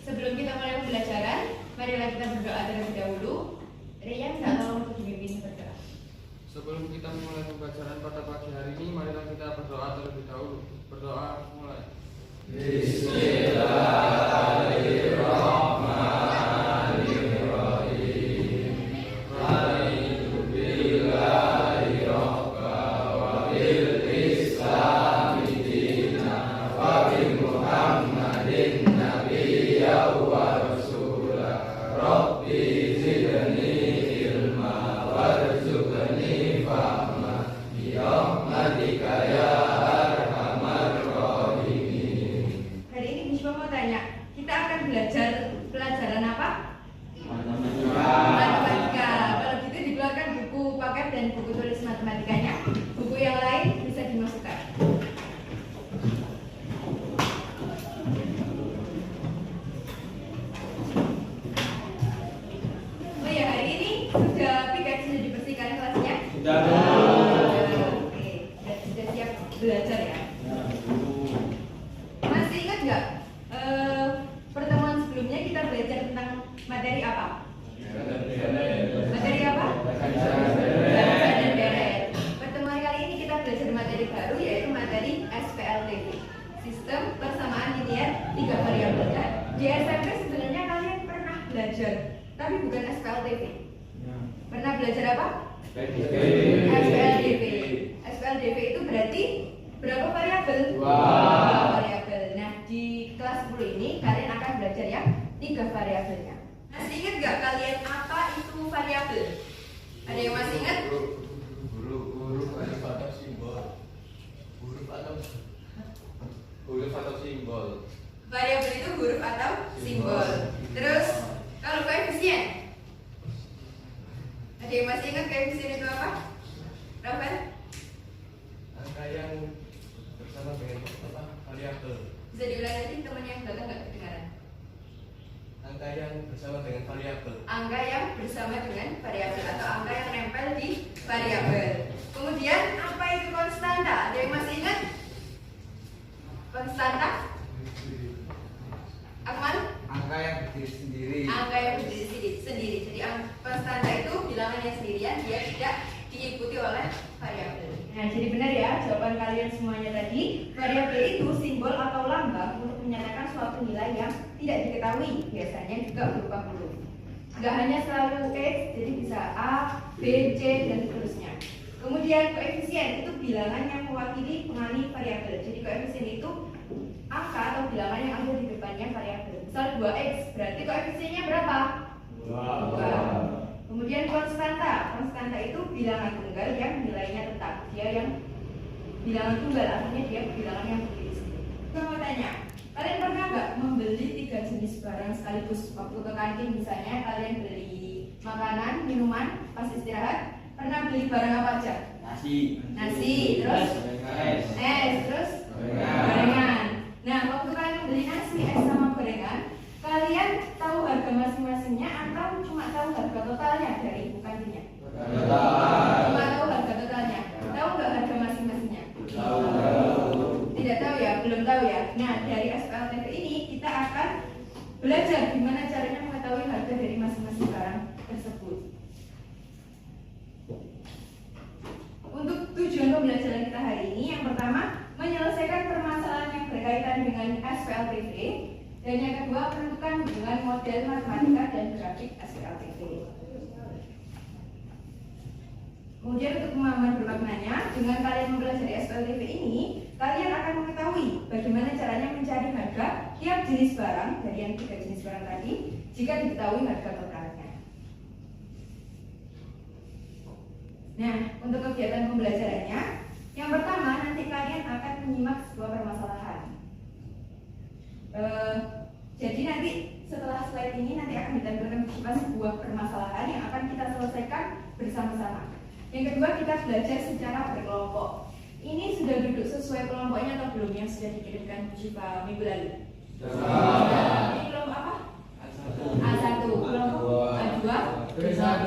Sebelum kita mulai pembelajaran, marilah kita berdoa terlebih dahulu. Rian, tak tolong untuk dipimpin berdoa. Sebelum kita mulai pembelajaran pada pagi hari ini, marilah kita berdoa terlebih dahulu. Berdoa mulai. Bismillahirrahmanirrahim. Raditu billahi rabba wa bil islami dina wa bi Muhammadin nabiyya wa rasulah. Rabbi zidni ilma warzuqni fahma bi rahmatika ya arhamar rahimin. Hari ini Misbah mau tanya, kita akan belajar pelajaran apa? Matematika. Kalau gitu dikeluarkan buku paket dan buku tulis matematikanya. Buku yang lain bisa dimasukkan. Oh ya, hari ini sudah piket, sudah dibersihkan kelasnya? Sudah. Oke, sudah siap belajar ya? Masih ingat nggak pertemuan sebelumnya kita belajar tentang materi apa? Materi apa? Bahasa dan deret. Pertemuan kali ini kita belajar materi baru, yaitu materi SPLTV, Sistem Persamaan Linear 3 Variabel. Nah, di SMP sebenarnya kalian pernah belajar, tapi bukan SPLTV. Pernah belajar apa? SPLDV. SPLDV itu berarti berapa variabel? Dua variabel. Nah, di kelas 10 ini kalian akan belajar yang 3 variabelnya. Masih ingat nggak kalian apa itu variabel? Ada yang masih ingat? Huruf atau simbol. Huruf atau simbol. Variabel itu huruf atau simbol. Terus kalau koefisien? Ada yang masih ingat koefisien itu apa? Rafael? Angka yang bersama dengan variabel. Bisa diulang lagi, teman yang belakang nggak kedengaran. Angka yang bersama dengan variabel. Angka yang bersama dengan variabel atau angka yang nempel di variabel. Kemudian apa itu konstanta? Ada yang masih ingat? Konstanta? Akmal? Angka yang berdiri sendiri. Angka yang berdiri sendiri. Jadi konstanta itu bilangan yang sendirian, dia tidak diikuti oleh variabel. Nah, jadi benar ya jawaban kalian semuanya tadi. Variabel itu simbol atau lambang untuk menyatakan suatu nilai yang tidak diketahui, biasanya juga berupa huruf. Gak hanya selalu X, jadi bisa A, B, C, dan seterusnya. Kemudian koefisien itu bilangan yang mewakili pengali variabel. Jadi koefisien itu angka atau bilangan yang ada di depannya variabel. Misal 2X, berarti koefisiennya berapa? 2. Kemudian konstanta. Konstanta itu bilangan tunggal yang nilainya tetap. Dia yang bilangan tunggal, artinya dia bilangan yang berdiri sendiri. Saya mau tanya, kalian pernah nggak membeli 3 jenis barang sekaligus? Waktu ke kantin misalnya, kalian beli makanan, minuman, pas istirahat, pernah beli barang apa aja? Nasi, terus es, terus gorengan. Nah, waktu kalian beli nasi, es sama gorengan, kalian tahu harga masing-masingnya atau cuma tahu harga totalnya dari ibu kantinnya? Cuma tahu harga totalnya. Tahu nggak harga masing-masingnya? Tidak tahu ya, belum tahu ya. Nah, dari SPLTV ini kita akan belajar gimana caranya mengetahui harga dari masing-masing barang tersebut. Untuk tujuan pembelajaran kita hari ini, yang pertama menyelesaikan permasalahan yang berkaitan dengan SPLTV, dan yang kedua menentukan hubungan model matematika dan grafik SPLTV. Kemudian untuk pemahaman bermaknanya, dengan kalian mempelajari SPLTV ini, kalian akan mengetahui bagaimana caranya mencari harga tiap jenis barang dari yang 3 jenis barang tadi jika diketahui harga totalnya. Nah, untuk kegiatan pembelajarannya, yang pertama nanti kalian akan menyimak sebuah permasalahan. Jadi nanti setelah slide ini nanti akan ditampilkan sebuah permasalahan yang akan kita selesaikan bersama-sama. Yang kedua, kita belajar secara berkelompok. Ini sudah duduk sesuai kelompoknya atau belum yang sudah dikirimkan Syifa minggu lalu? Ini kelompok apa? A1. Kelompok A2? B1?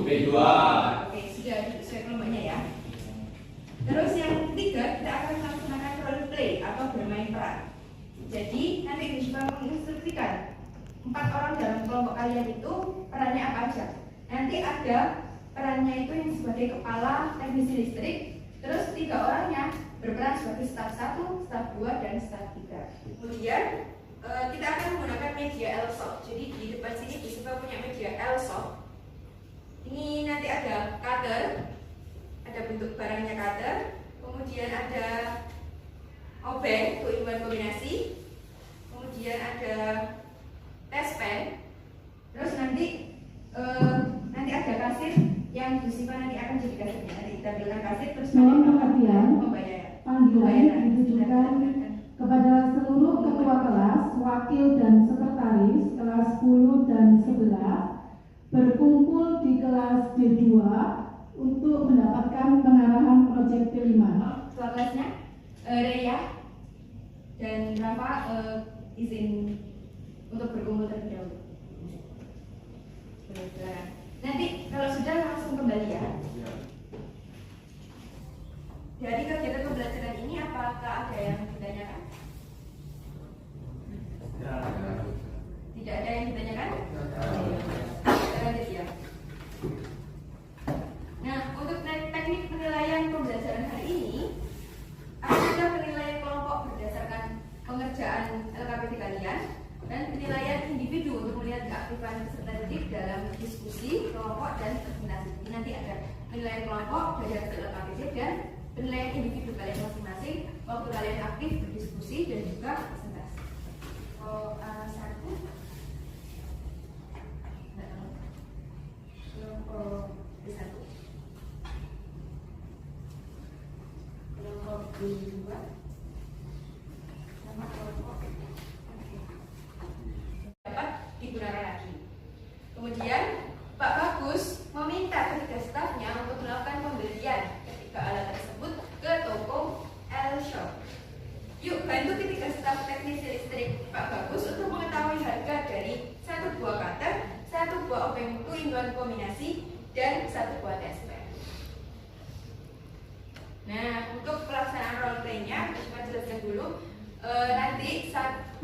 B2. Oke, sudah duduk sesuai kelompoknya ya. Terus yang ketiga, kita akan melaksanakan role play atau bermain peran. Jadi nanti Syifa menginstruksikan 4 orang dalam kelompok kalian itu perannya apa aja. Nanti ada perannya itu yang sebagai kepala teknisi listrik, terus 3 orangnya berperan sebagai staf 1, staf 2, dan staf 3. Kemudian kita akan menggunakan media L-shop. Jadi di depan sini Bispa punya media L-shop. Ini nanti ada cutter, ada bentuk barangnya cutter, kemudian ada obeng untuk imbuhan kombinasi, kemudian ada test pen, terus nanti ada kasir yang Bispa nanti akan jadi kasirnya. Nanti kita berikan kasir terus mohon perhatian, pembayaran ditujukan kepada seluruh ketua kelas, wakil dan sekretaris kelas 10 dan 11 berkumpul di kelas D2 untuk mendapatkan pengarahan proyek P5. Ketua kelasnya Rea dan Rafa izin untuk berkumpul terlebih dahulu. Nanti kalau sudah langsung kembali ya. Jadi kegiatan pembelajaran ini apakah ada yang ditanyakan? Tidak ada yang ditanyakan? Lanjut ya. Nah, untuk teknik penilaian pembelajaran hari ini ada penilaian kelompok berdasarkan pengerjaan LKPD kalian dan penilaian individu untuk melihat keaktifan peserta didik dalam diskusi, kelompok, dan presentasi. Nanti ada penilaian kelompok dari hasil LKPD dan penilaian individu kalian masing-masing waktu kalian aktif berdiskusi dan juga presentasi. Kelompok kedua sama kelompok dapat digunakan lagi. Kemudian Pak Bagus meminta ketiga stafnya untuk melakukan pembelian ketiga alat tersebut ke toko L-Shop. Yuk bantu ketiga staf teknisi listrik Pak Bagus untuk mengetahui harga dari 1 buah cutter, 1 buah obeng untuk imbuhan kombinasi, dan 1 buah test pen. Nah, untuk pelaksanaan role play-nya, kita jelaskan dulu. Nanti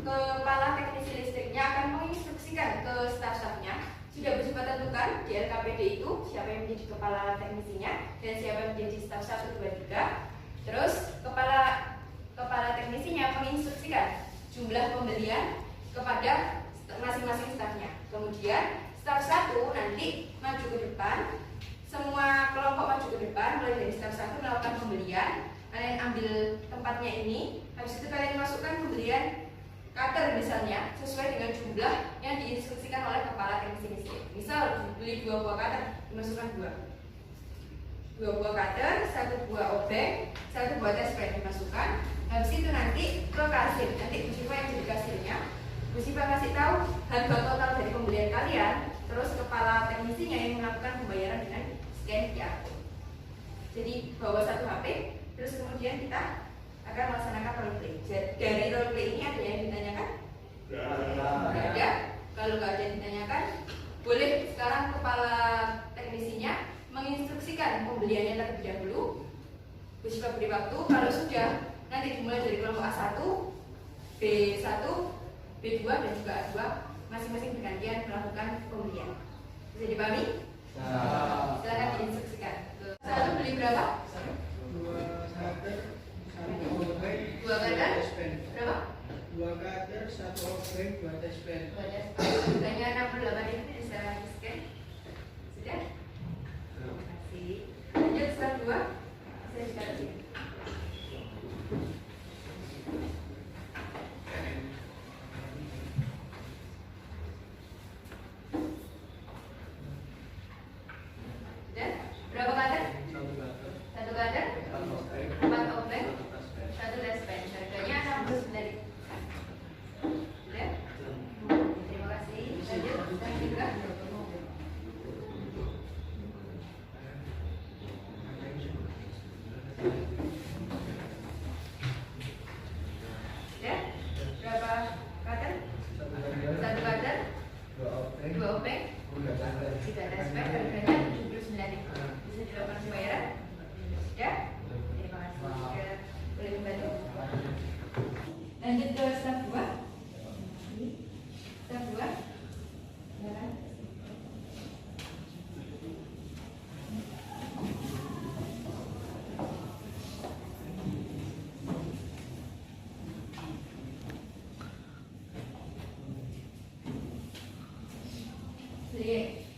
kepala teknisi listriknya akan menginstruksikan ke staf-stafnya. Sudah bersifat tentukan di LKPD itu siapa yang menjadi kepala teknisinya dan siapa yang menjadi staf 1, 2, 3. Terus kepala teknisinya menginstruksikan jumlah pembelian kepada masing-masing stafnya. Kemudian staf 1 nanti maju ke depan, semua kelompok maju ke depan, mulai dari staf 1 melakukan pembelian. Kalian ambil tempatnya ini, habis itu kalian masukkan pembelian cutter misalnya sesuai dengan jumlah yang diinstruksikan oleh kepala teknisi listrik. Misal beli 2 buah cutter, dimasukkan 2 buah cutter, 1 buah obeng, 1 buah test pen dimasukkan. Habis itu nanti ke kasir, nanti Bu Siva yang jadi kasirnya. Bu Siva kasih tahu harga total dari pembelian kalian, terus kepala teknisinya yang melakukan pembayaran dengan scan QR code. Jadi bawa 1 HP, terus kemudian kita akan melaksanakan role play. Dari role play ini ada yang ditanyakan? Tidak ada. Kalau nggak ada yang ditanyakan, boleh sekarang kepala teknisinya menginstruksikan pembeliannya terlebih dahulu. Bu Siva beri waktu. Kalau sudah, nanti dimulai dari kelompok A1, B1, B2 dan juga A2, masing-masing bergantian melakukan pembelian. Bisa dipahami? Silakan diinstruksikan. Satu beli berapa? 2 cutter, berapa? 2 cutter, 1 obeng, 2 test pen. Harganya 68.000 bisa di-scan. Sudah? Terima kasih. Lanjut staf 2. Saya dikasih. Sudah? Berapa cutter? 1 cutter, 4 obeng, 1 test pen. Harganya 69.000. Sudah? Terima kasih. Lanjut staf 3.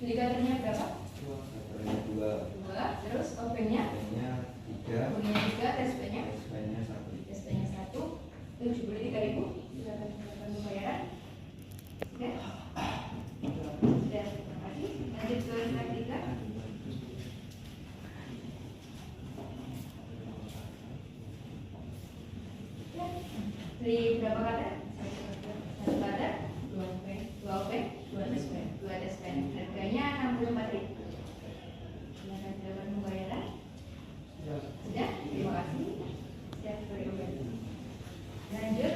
Indikatornya berapa? Indikatornya 2. 2. Terus OP-nya? OP-nya 3. OP-nya 3. TSP-nya? TSP-nya 1. TSP-nya 1. 73.000. Silakan melakukan pembayaran. Sudah? Sudah. Terima kasih. Lanjut ke slide 3. Dari berapa kata? Satu kata, 2 OP, 2 OP, 2 TSP, 2 TSP. Harganya 64.000. Silakan dilakukan pembayaran. Sudah? Terima kasih. Siap beri. Lanjut,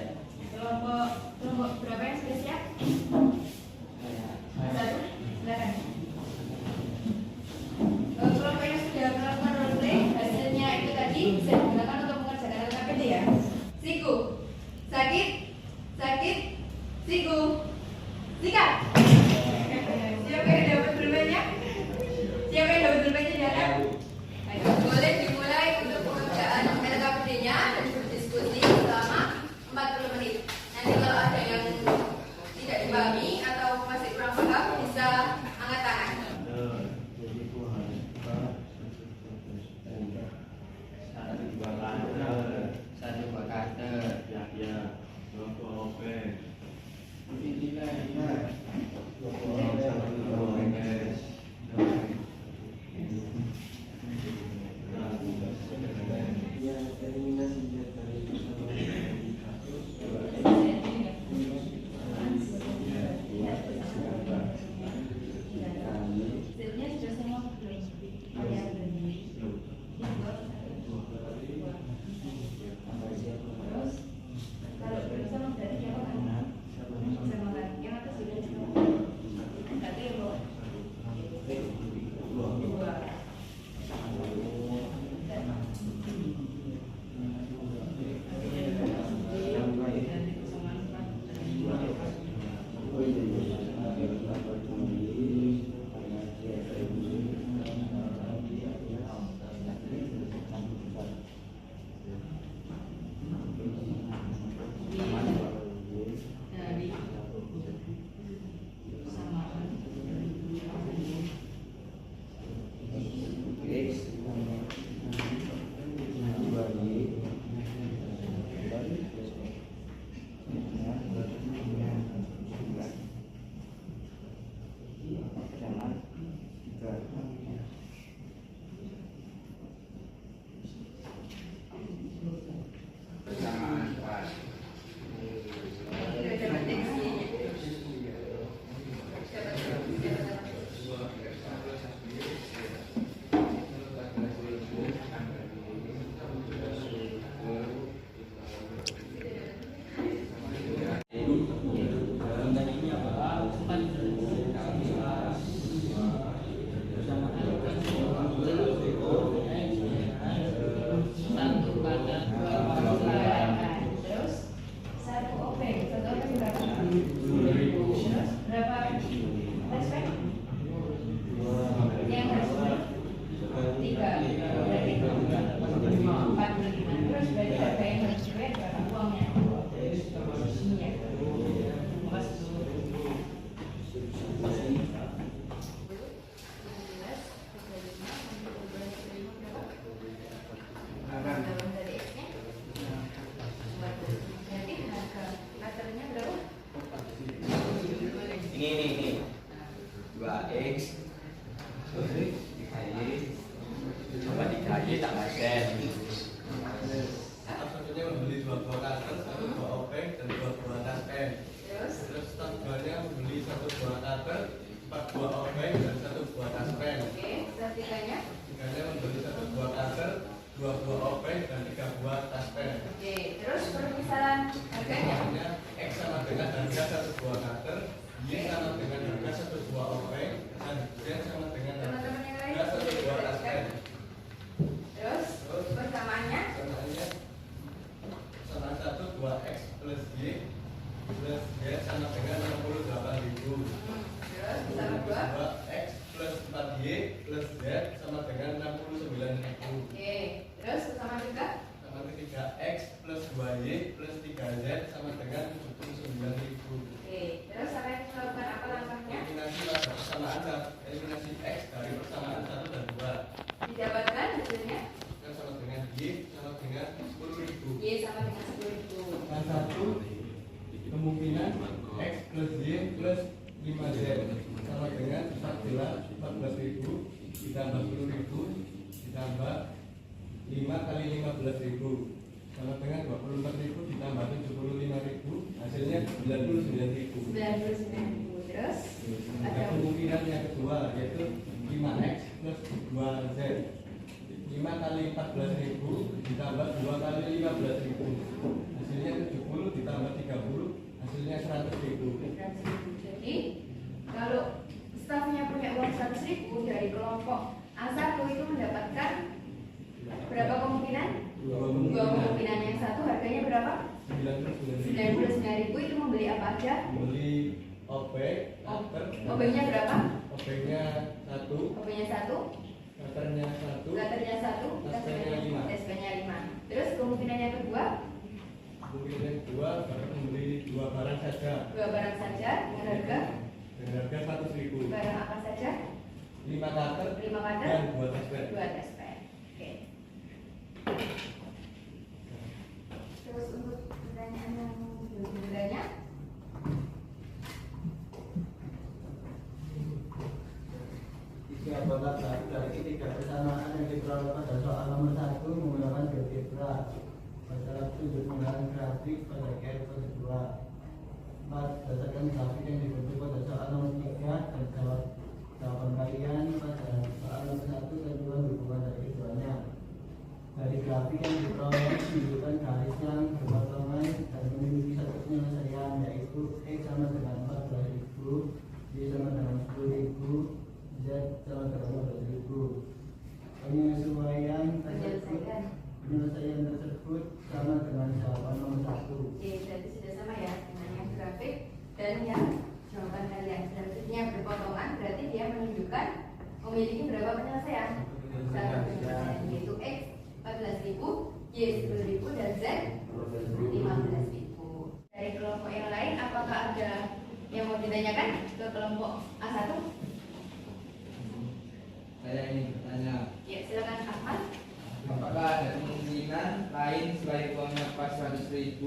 kelompok berapa yang sudah siap? Satu, silakan. Kelompok yang sudah melakukan role play, hasilnya itu tadi bisa digunakan untuk mengerjakan LKPD ya. Siku, sakit, sakit, siku, sikat. Siapa yang dapat berbanyak? Siapa yang dapat berbanyak di atas? Ayo, boleh dimulai untuk pengerjaan LKPD-nya dan berdiskusi selama 40 menit. Nanti kalau ada yang tidak dipahami atau masih kurang paham bisa angkat tangan. Jadi itu harus satu dua kader ya dua OP Hasilnya sudah semua belum? Ada belum? Terus kalau belum sama berarti siapa kan? Sama kan? Yang atas sudah semua. Satu yang bawah. Dua. Ini 2x dikali coba dikali tambah z. Maksudnya membeli 2 buah kader, 1 buah OP dan 2 buah taspen. Terus tanggalnya membeli 1 buah kader, 4 buah OP dan 1 buah taspen. Oke, sertifikatnya? Tiganya membeli 1 buah kader, 2 buah OP dan 3 buah taspen. Oke, terus permisalan harganya? Maksudnya X sama dengan harga 1 buah kader, Y sama dengan harga 1 buah OP dan Z sama dengan Teman-teman yang lain harga 1 buah taspen. Terus persamaannya? Contohnya sama 1 2x plus y plus z sama dengan 68.000. Terus sama 2? 2x plus 4y plus z sama dengan 69.000. Oke, terus sama juga? Sama 3x plus 2y plus 3z sama dengan 79.000. Oke, terus saya melakukan apa langkahnya? Eliminasi pada persamaan plus 5Z sama dengan 14.000 ditambah 10.000 ditambah 5 kali 15.000 sama dengan 24.000 ditambah 75.000 hasilnya 99.000. 99.000. Terus Ada kemungkinan yang kedua yaitu 5X plus 2Z. 5 kali 14.000 ditambah 2 kali 15.000 hasilnya 70 ditambah 30 hasilnya 100.000. 100.000. Jadi kalau stafnya punya uang 100.000 dari kelompok A1 itu mendapatkan berapa kemungkinan? Dua kemungkinan. Yang satu harganya berapa? 99.000 itu membeli apa aja? Membeli obeng, Obengnya berapa? obengnya 1, Obengnya 1, katernya 1, glatternya 1, SP-nya 5. SP-nya 5. Terus kemungkinan yang kedua, Kemudian yang kedua baru membeli 2 barang saja 2 barang saja dengan harga dengan harga 100.000. barang apa saja? 5 kater 5 kader, dan 2 taspen. 2 tespen. Oke. Terus untuk pertanyaan yang berikutnya, Apakah dari tiga persamaan yang diperoleh pada soal nomor 1 menggunakan GeoGebra pada tunjuk menggunakan grafik pada GR pada 2 berdasarkan grafik yang dibentuk pada soal nomor 3 dan jawab jawaban kalian pada soal nomor 1 dan 2 hubungan dari keduanya. Dari grafik yang diperoleh menunjukkan garis yang berpotongan dan memiliki satu penyelesaian yaitu X sama dengan 14.000, Y sama dengan 10.000, Z sama dengan 15.000. Penyelesaian tersebut sama dengan jawaban nomor 1. oke, berarti sudah sama ya dengan yang grafik dan yang jawaban kalian. Selanjutnya berpotongan berarti dia menunjukkan memiliki berapa penyelesaian? Satu penyelesaian yaitu X 14.000, Y 10.000 dan Z 15.000. Dari kelompok yang lain apakah ada yang mau ditanyakan ke kelompok A1? Saya ingin bertanya, Ya, silakan Ahmad. apakah ada kemungkinan lain selain uangnya pas 100.000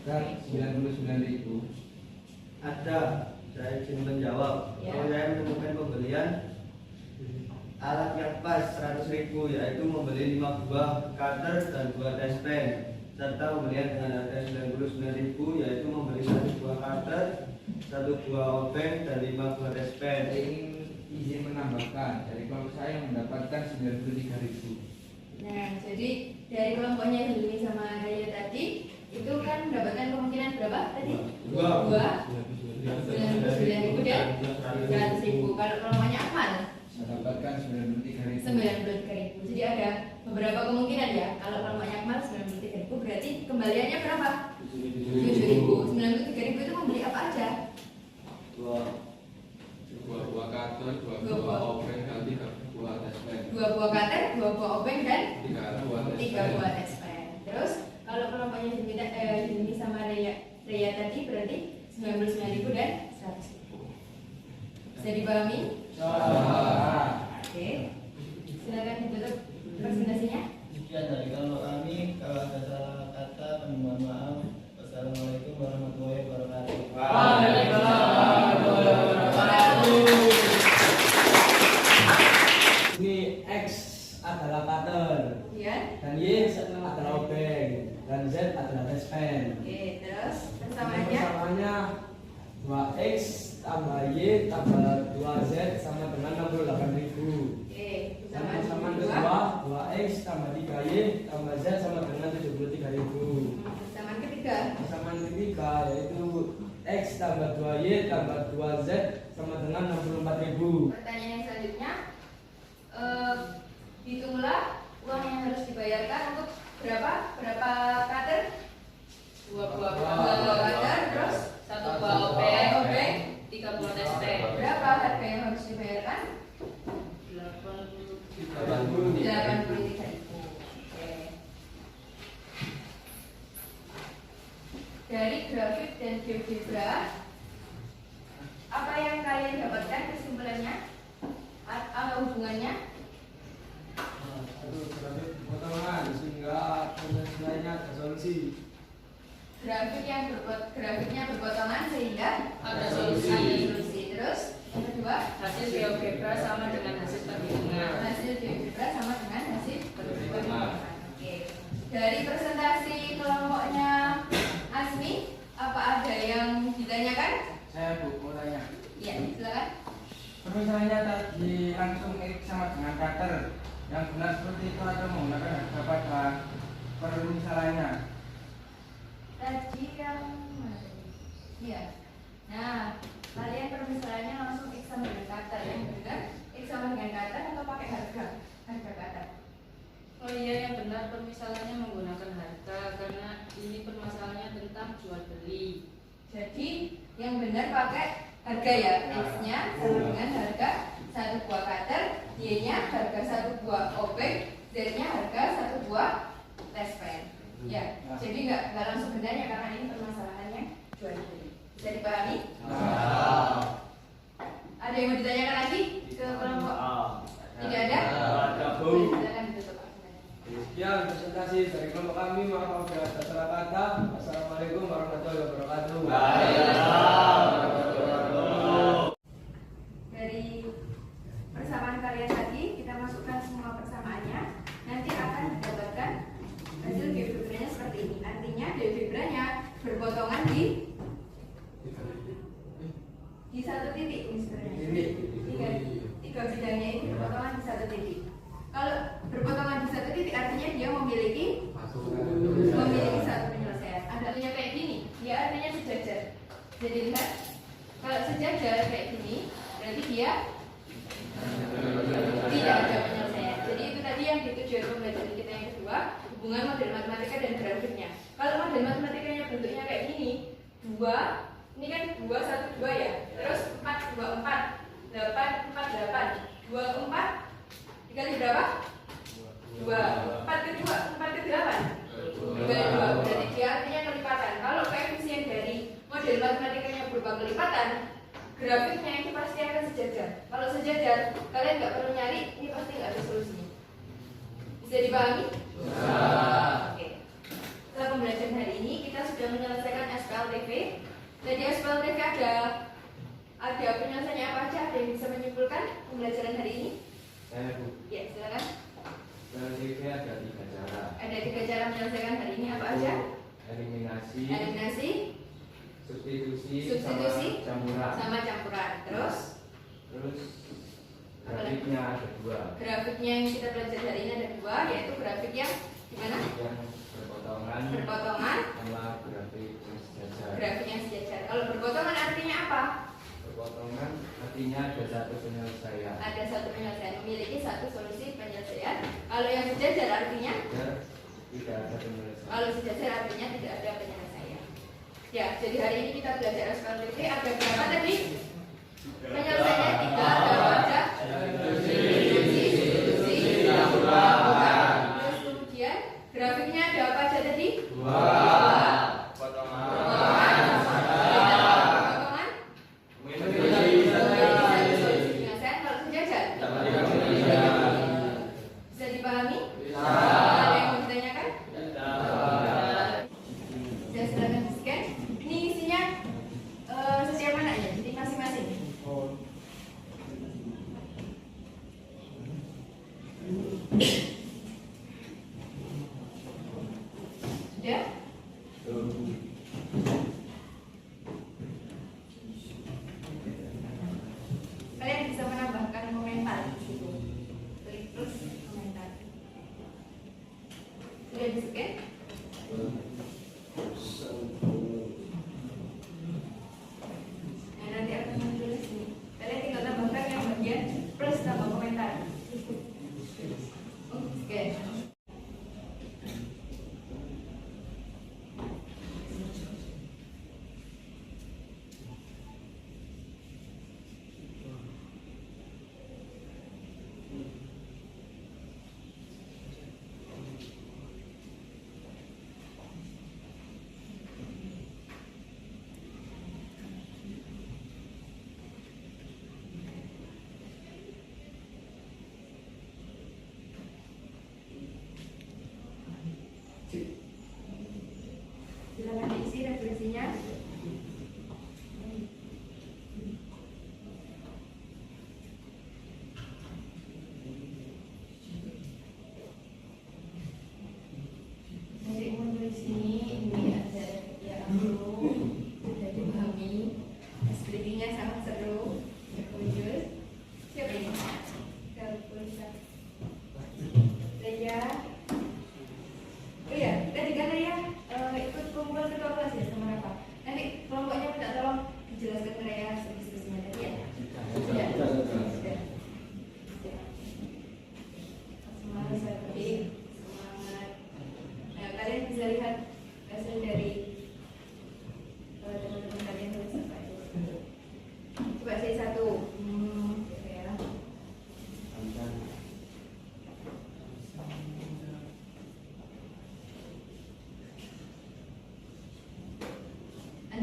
dan 99.000? Ada, saya izin menjawab. Ya. Kalau saya menemukan pembelian alat yang pas 100.000 yaitu membeli 5 buah cutter dan 2 tespen serta pembelian dengan harga 99.000 yaitu membeli 1 buah cutter, 1 buah obeng dan 5 buah tespen. Saya ingin izin menambahkan, dari kelompok saya mendapatkan 93.000. Nah, jadi dari kelompoknya Hilmi sama Raya tadi itu kan mendapatkan kemungkinan berapa tadi? 2 99.000 dan 100.000. Kalau kelompoknya Akmal Mendapatkan 93.000. 93.000. Jadi ada beberapa kemungkinan ya. Kalau kelompoknya Akmal 93.000 berarti kembaliannya berapa? 7.000. 93.000 itu membeli apa aja? 2 buah kater, 2 Dua buah. buah obeng dan 3 buah taspen. 2 buah cutter, 2 buah obeng dan 3 buah 3 buah tespen. Terus kalau kelompoknya Hilmi sama Raya tadi berarti 99.000 dan 100.000. Bisa dipahami? Oke. Silakan ditutup presentasinya. Sekian dari kalau kami. Kalau ada salah kata, kami mohon maaf. Wassalamualaikum warahmatullahi wabarakatuh. Ini X adalah cutter Kemudian, dan Y adalah obeng dan Z adalah tespen. oke, terus Ini persamaannya persamaannya 2X tambah Y tambah 2Z sama dengan 68.000. oke, Dan persamaan persamaan kedua, kedua 2X tambah 3Y tambah Z sama dengan 73.000. persamaan ketiga, Persamaan ketiga yaitu X tambah 2Y tambah 2Z sama dengan 64.000. pertanyaan yang selanjutnya, hitunglah uang yang harus dibayarkan untuk berapa cutter? 2 buah cutter, terus 1 buah obeng, 3 buah tespen. Berapa harga yang harus dibayarkan? 83.000. Oke. Dari grafik dan GeoGebra, apa yang kalian dapatkan kesimpulannya? Apa hubungannya? Potongan sehingga penyelesaiannya ada solusi. Grafiknya berpotongan sehingga ada solusi. Saya Bu, mau tanya. Iya, silakan. Permisalannya tadi langsung X sama dengan cutter. Yang benar seperti itu atau menggunakan harga pada permisalannya? Tadi yang mana tadi? Iya. Nah, kalian permisalannya langsung X sama dengan cutter. Yang benar X sama dengan cutter atau pakai harga cutter? Oh iya, yang benar permisalannya menggunakan harga karena ini permasalahannya tentang jual beli. Jadi yang benar pakai harga ya, X-nya sama dengan harga satu buah cutter, Y-nya harga satu buah obeng, Z-nya harga satu buah tespen. Ya, jadi nggak langsung benar ya karena ini permasalahannya jual beli. Bisa dipahami? Ada yang mau ditanyakan lagi ke kelompok? Tidak ada? Silakan ditutup. Sekian presentasi dari kelompok kami. Maaf apabila ada salah kata. Assalamualaikum warahmatullahi wabarakatuh. Dari persamaan kalian tadi kita masukkan semua persamaannya. Nanti akan didapatkan hasil geometrinya seperti ini. Artinya geometrinya berpotongan di satu titik ini sebenarnya. Tiga bidangnya ini berpotongan di satu titik. Kalau berpotongan di satu titik artinya dia memiliki satu penyelesaian. Adanya kayak gini, dia artinya sejajar. Jadi lihat, kalau sejajar kayak gini, berarti dia tidak ada penyelesaian. Jadi itu tadi yang dituju pembelajaran kita yang kedua, hubungan model matematika dan grafiknya. Kalau model matematikanya bentuknya kayak gini, ini kan 2, 1, 2 ya. Terus 4, 2, 4, 8, 4, 8, 2, 4 dikali berapa? 2, 4 ke 2, 4 ke 8 dikali 2, berarti dia artinya kelipatan. Kalau koefisien dari model matematikanya berupa kelipatan, grafiknya itu pasti akan sejajar. Kalau sejajar, kalian nggak perlu nyari, ini pasti nggak ada solusinya. Bisa dipahami? Oke. Setelah pembelajaran hari ini, kita sudah menyelesaikan SPLTV. Jadi SPLTV ada penyelesaiannya apa aja? Ada yang bisa menyimpulkan pembelajaran hari ini? Saya Bu. Ya, silakan. SPLTV ada 3 cara. Ada 3 cara menyelesaikan hari ini apa aja? Eliminasi, substitusi, sama campuran. Terus grafiknya ada 2. Grafiknya yang kita belajar hari ini ada 2, yaitu grafik yang gimana? Yang Berpotongan sama grafik yang sejajar. Grafik yang sejajar. Kalau berpotongan artinya apa? Berpotongan artinya ada satu penyelesaian. Ada satu penyelesaian, memiliki satu solusi penyelesaian. Kalau yang sejajar artinya? Tidak ada penyelesaian. Kalau sejajar artinya tidak ada penyelesaian. Ya, jadi hari ini kita belajar SPLTV. Ada berapa tadi? Penyelesaiannya 3, ada substitusi, campuran. Terus kemudian grafiknya ada apa aja tadi? 2. Potongan. Kalau sejajar? Bisa dipahami? Ada yang mau ditanyakan? Sudah silakan di-scan. Ini isinya setiap mana ya? Jadi masing-masing. Sudah? Kalian bisa menambahkan komentar di situ. Klik plus komentar. Sudah di-scan? Nah, nanti akan muncul di sini. Kalian tinggal tambahkan yang bagian plus tambah komentar. Oke.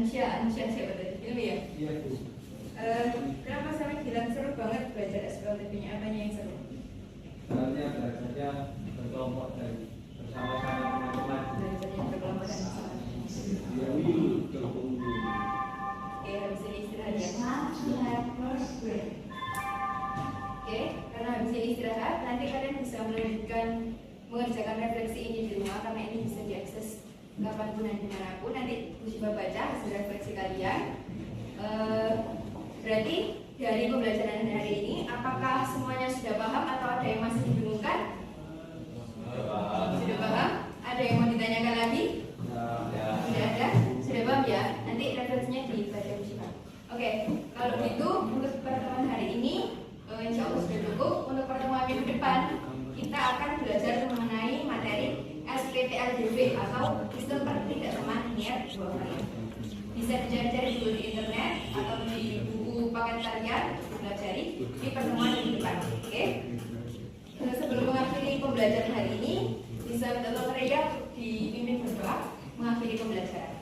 Anusia siapa tadi? Film ya? Iya Bu. Kenapa saya bilang seru banget belajar SPLTB-nya? Apanya yang seru? Soalnya belajarnya berkelompok dan bersama-sama teman-teman. Belajarnya berkelompok dan bersama. Oke, habis ini istirahat ya. Oke, karena habis ini istirahat, nanti kalian bisa melanjutkan mengerjakan refleksi ini di rumah karena ini bisa diakses kapanpun dan dimanapun. Nanti coba baca hasil refleksi kalian. Berarti dari pembelajaran hari ini, apakah semuanya sudah paham atau ada yang masih dibingungkan? Sudah paham? Ada yang mau ditanyakan lagi? Sudah ada? Sudah paham ya? Nanti refleksinya dibaca bersama. Oke, kalau gitu untuk pertemuan hari ini insya Allah sudah cukup. Untuk pertemuan minggu depan kita akan belajar mengenai materi SPTLDV atau sistem pertidaksamaan linear dua variabel. Bisa dicari-cari dulu di internet atau di buku paket kalian untuk pelajari di pertemuan minggu depan. Oke? Sebelum mengakhiri pembelajaran hari ini, bisa minta tolong Reda dipimpin berdoa mengakhiri pembelajaran.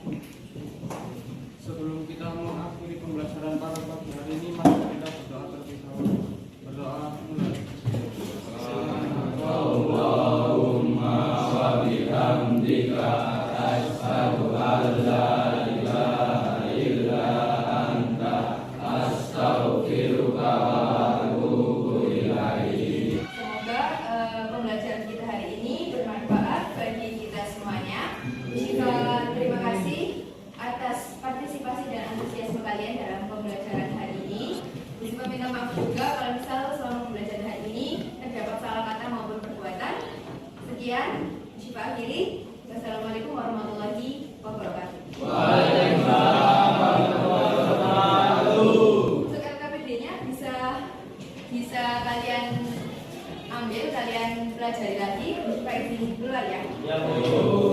Sebelum kita mengakhiri pembelajaran pada pagi hari ini, mari kita berdoa terlebih dahulu. Berdoa mulai. Allahumma wa bihamdika asyhadu an la ilaha illa anta astaghfiruka wa atubu ilaik. Semoga pembelajaran kita hari ini bermanfaat bagi kita semuanya. Jika terima kasih atas partisipasi dan antusiasme kalian dalam pembelajaran hari ini. Juga minta maaf juga kalau misal selama pembelajaran hari ini terdapat salah kata maupun perbuatan. Sekian, Syifa akhiri. Wassalamualaikum warahmatullahi wabarakatuh. Waalaikumsalam warahmatullahi wabarakatuh. Untuk LKPD-nya bisa kalian ambil, kalian pelajari lagi. Syifa izin dulu ya. Ya, Bu.